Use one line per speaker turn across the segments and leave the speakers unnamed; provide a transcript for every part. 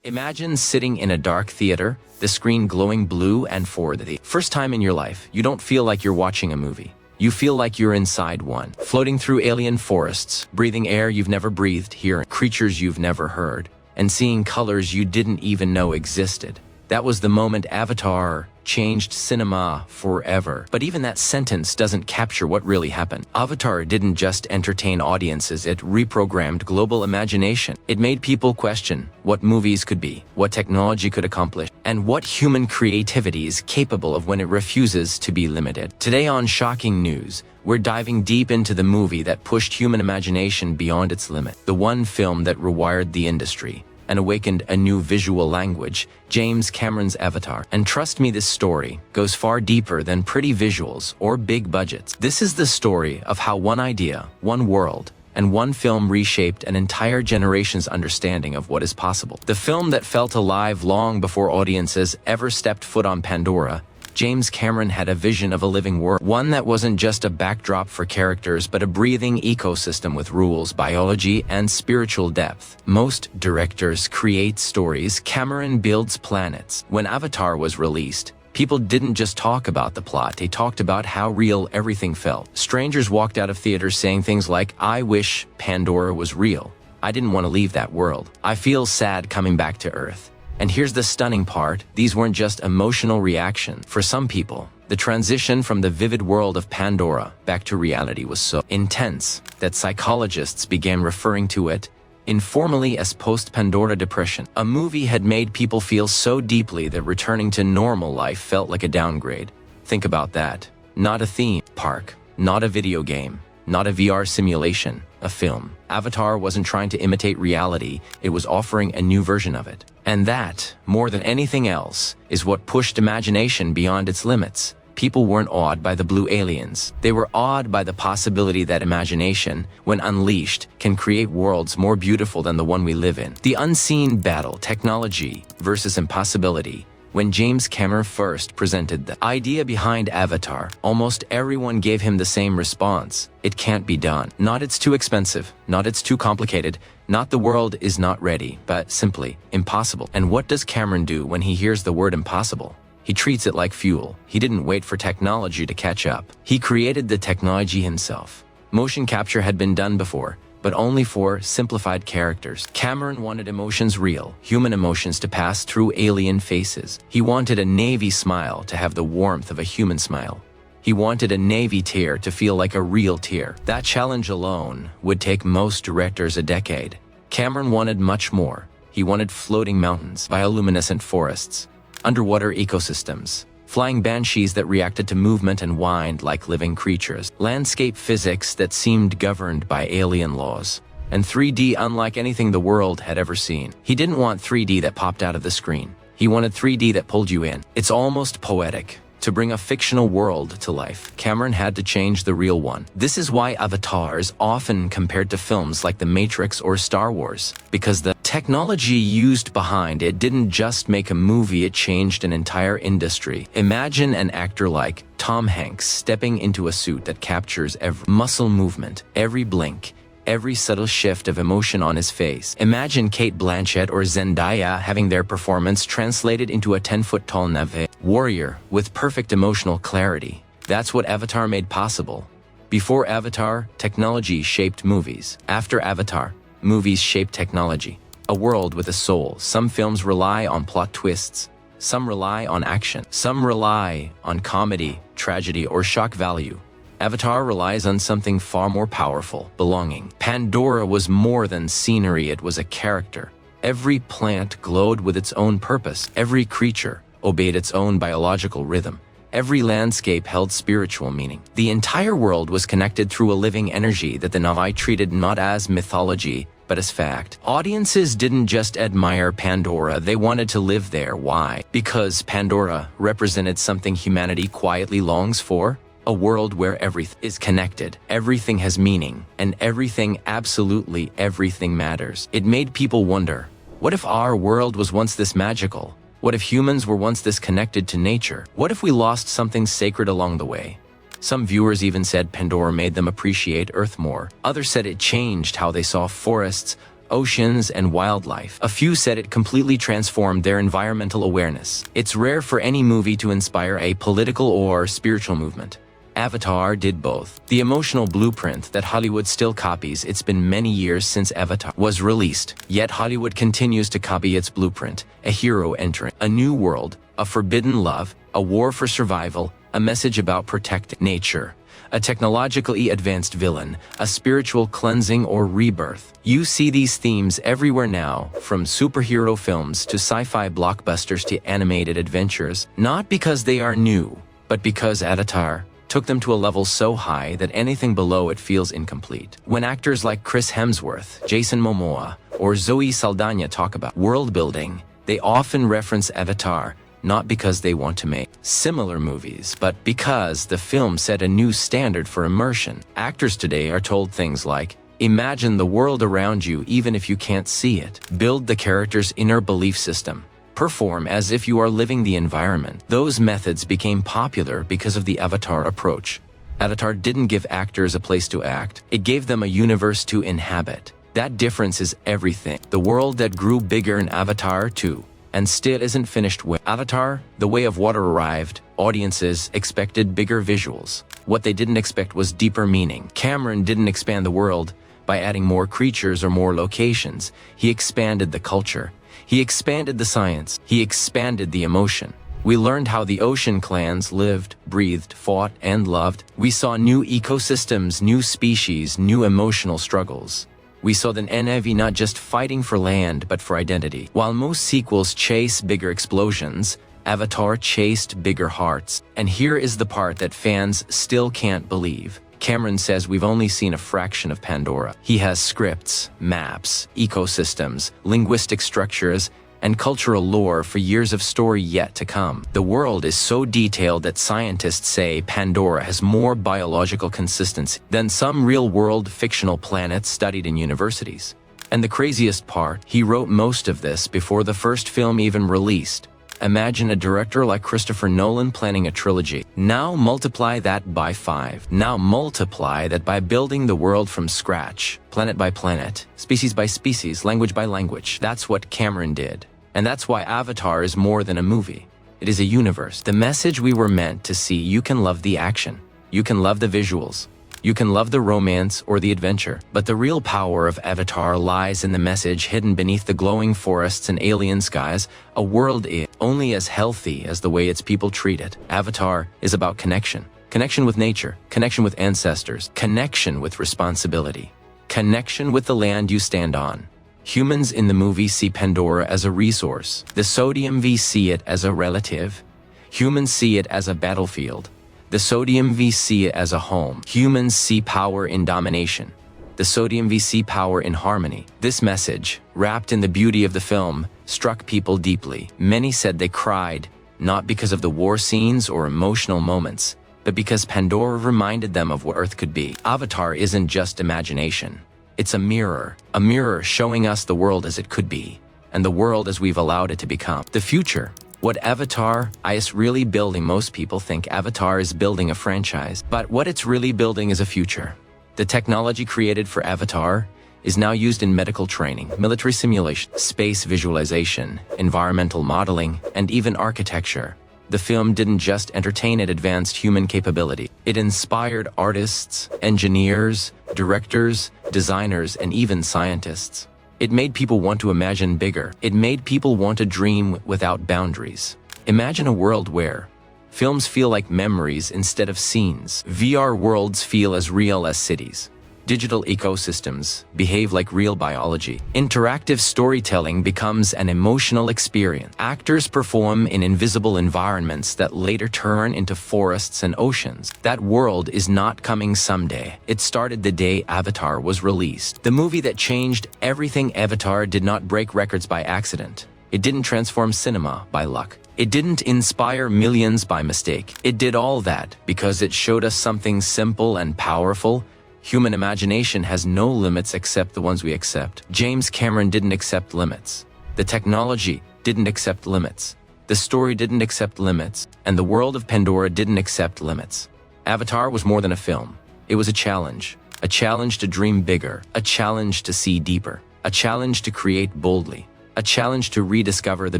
Imagine sitting in a dark theater, the screen glowing blue, and for the first time in your life, you don't feel like you're watching a movie. You feel like you're inside one, floating through alien forests, breathing air you've never breathed, hearing creatures you've never heard, and seeing colors you didn't even know existed. That was the moment Avatar changed cinema forever. But even that sentence doesn't capture what really happened. Avatar didn't just entertain audiences, it reprogrammed global imagination. It made people question what movies could be, what technology could accomplish, and what human creativity is capable of when it refuses to be limited. Today on Shocking News, we're diving deep into the movie that pushed human imagination beyond its limit. The one film that rewired the industry and awakened a new visual language, James Cameron's Avatar. And trust me, this story goes far deeper than pretty visuals or big budgets. This is the story of how one idea, one world, and one film reshaped an entire generation's understanding of what is possible. The film that felt alive long before audiences ever stepped foot on Pandora. James Cameron had a vision of a living world, one that wasn't just a backdrop for characters, but a breathing ecosystem with rules, biology, and spiritual depth. Most directors create stories, Cameron builds planets. When Avatar was released, people didn't just talk about the plot, they talked about how real everything felt. Strangers walked out of theaters saying things like, "I wish Pandora was real. I didn't want to leave that world. I feel sad coming back to Earth." And here's the stunning part, these weren't just emotional reactions. For some people, the transition from the vivid world of Pandora back to reality was so intense that psychologists began referring to it informally as post-Pandora depression. A movie had made people feel so deeply that returning to normal life felt like a downgrade. Think about that. Not a theme park, not a video game, not a VR simulation, a film. Avatar wasn't trying to imitate reality, it was offering a new version of it. And that, more than anything else, is what pushed imagination beyond its limits. People weren't awed by the blue aliens. They were awed by the possibility that imagination, when unleashed, can create worlds more beautiful than the one we live in. The unseen battle, technology versus impossibility. When James Cameron first presented the idea behind Avatar, almost everyone gave him the same response. It can't be done. Not it's too expensive, not it's too complicated, not the world is not ready, but simply impossible. And what does Cameron do when he hears the word impossible? He treats it like fuel. He didn't wait for technology to catch up. He created the technology himself. Motion capture had been done before, but only for simplified characters. Cameron wanted emotions real, human emotions to pass through alien faces. He wanted a Navy smile to have the warmth of a human smile. He wanted a Navy tear to feel like a real tear. That challenge alone would take most directors a decade. Cameron wanted much more. He wanted floating mountains, bioluminescent forests, underwater ecosystems, flying banshees that reacted to movement and whined like living creatures, landscape physics that seemed governed by alien laws, and 3D unlike anything the world had ever seen. He didn't want 3D that popped out of the screen. He wanted 3D that pulled you in. It's almost poetic. To bring a fictional world to life, Cameron had to change the real one. This is why Avatar is often compared to films like The Matrix or Star Wars, because the technology used behind it didn't just make a movie, it changed an entire industry. Imagine an actor like Tom Hanks stepping into a suit that captures every muscle movement, every blink, every subtle shift of emotion on his face. Imagine Kate Blanchett or Zendaya having their performance translated into a 10-foot-tall Na'vi warrior with perfect emotional clarity. That's what Avatar made possible. Before Avatar, technology shaped movies. After Avatar, movies shaped technology. A world with a soul. Some films rely on plot twists. Some rely on action. Some rely on comedy, tragedy, or shock value. Avatar relies on something far more powerful, belonging. Pandora was more than scenery, it was a character. Every plant glowed with its own purpose. Every creature obeyed its own biological rhythm. Every landscape held spiritual meaning. The entire world was connected through a living energy that the Na'vi treated not as mythology, but as fact. Audiences didn't just admire Pandora, they wanted to live there. Why? Because Pandora represented something humanity quietly longs for. A world where everything is connected, everything has meaning, and everything, absolutely everything matters. It made people wonder, what if our world was once this magical? What if humans were once this connected to nature? What if we lost something sacred along the way? Some viewers even said Pandora made them appreciate Earth more. Others said it changed how they saw forests, oceans, and wildlife. A few said it completely transformed their environmental awareness. It's rare for any movie to inspire a political or spiritual movement. Avatar did both. The emotional blueprint that Hollywood still copies. It's been many years since Avatar was released, yet Hollywood continues to copy its blueprint. A hero entering a new world, a forbidden love, a war for survival, a message about protecting nature, a technologically advanced villain, a spiritual cleansing or rebirth. You see these themes everywhere now, from superhero films to sci-fi blockbusters to animated adventures, not because they are new, but because Avatar took them to a level so high that anything below it feels incomplete. When actors like Chris Hemsworth, Jason Momoa, or Zoe Saldana talk about world building, they often reference Avatar, not because they want to make similar movies, but because the film set a new standard for immersion. Actors today are told things like, imagine the world around you even if you can't see it. Build the character's inner belief system. Perform as if you are living the environment. Those methods became popular because of the Avatar approach. Avatar didn't give actors a place to act, it gave them a universe to inhabit. That difference is everything. The world that grew bigger in Avatar 2 and still isn't finished with Avatar, The Way of Water arrived, audiences expected bigger visuals. What they didn't expect was deeper meaning. Cameron didn't expand the world by adding more creatures or more locations. He expanded the culture. He expanded the science. He expanded the emotion. We learned how the ocean clans lived, breathed, fought, and loved. We saw new ecosystems, new species, new emotional struggles. We saw the Na'vi not just fighting for land, but for identity. While most sequels chase bigger explosions, Avatar chased bigger hearts. And here is the part that fans still can't believe. Cameron says we've only seen a fraction of Pandora. He has scripts, maps, ecosystems, linguistic structures, and cultural lore for years of story yet to come. The world is so detailed that scientists say Pandora has more biological consistency than some real-world fictional planets studied in universities. And the craziest part, he wrote most of this before the first film even released. Imagine a director like Christopher Nolan planning a trilogy. Now multiply that by 5. Now multiply that by building the world from scratch, planet by planet, species by species, language by language. That's what Cameron did. And that's why Avatar is more than a movie. It is a universe. The message we were meant to see: you can love the action. You can love the visuals. You can love the romance or the adventure. But the real power of Avatar lies in the message hidden beneath the glowing forests and alien skies. A world is only as healthy as the way its people treat it. Avatar is about connection. Connection with nature. Connection with ancestors. Connection with responsibility. Connection with the land you stand on. Humans in the movie see Pandora as a resource. The Sodium V see it as a relative. Humans see it as a battlefield. The Sodium V see it as a home. Humans see power in domination. The Sodium V see power in harmony. This message, wrapped in the beauty of the film, struck people deeply. Many said they cried, not because of the war scenes or emotional moments, but because Pandora reminded them of what Earth could be. Avatar isn't just imagination. It's a mirror showing us the world as it could be, and the world as we've allowed it to become. The future. What Avatar is really building. Most people think Avatar is building a franchise, but what it's really building is a future. The technology created for Avatar is now used in medical training, military simulation, space visualization, environmental modeling, and even architecture. The film didn't just entertain, it advanced human capability. It inspired artists, engineers, directors, designers, and even scientists. It made people want to imagine bigger. It made people want to dream without boundaries. Imagine a world where films feel like memories instead of scenes. VR worlds feel as real as cities. Digital ecosystems behave like real biology. Interactive storytelling becomes an emotional experience. Actors perform in invisible environments that later turn into forests and oceans. That world is not coming someday. It started the day Avatar was released. The movie that changed everything. Avatar did not break records by accident. It didn't transform cinema by luck. It didn't inspire millions by mistake. It did all that because it showed us something simple and powerful. Human imagination has no limits except the ones we accept. James Cameron didn't accept limits. The technology didn't accept limits. The story didn't accept limits. And the world of Pandora didn't accept limits. Avatar was more than a film. It was a challenge to dream bigger, a challenge to see deeper. a challenge to create boldly, a challenge to rediscover the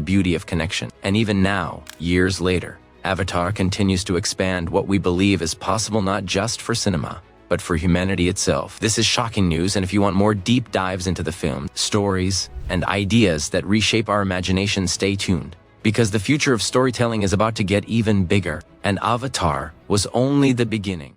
beauty of connection. And even now, years later, Avatar continues to expand what we believe is possible not just for cinema, but for humanity itself. This is shocking news, and if you want more deep dives into the film, stories, and ideas that reshape our imagination, stay tuned. Because the future of storytelling is about to get even bigger, and Avatar was only the beginning.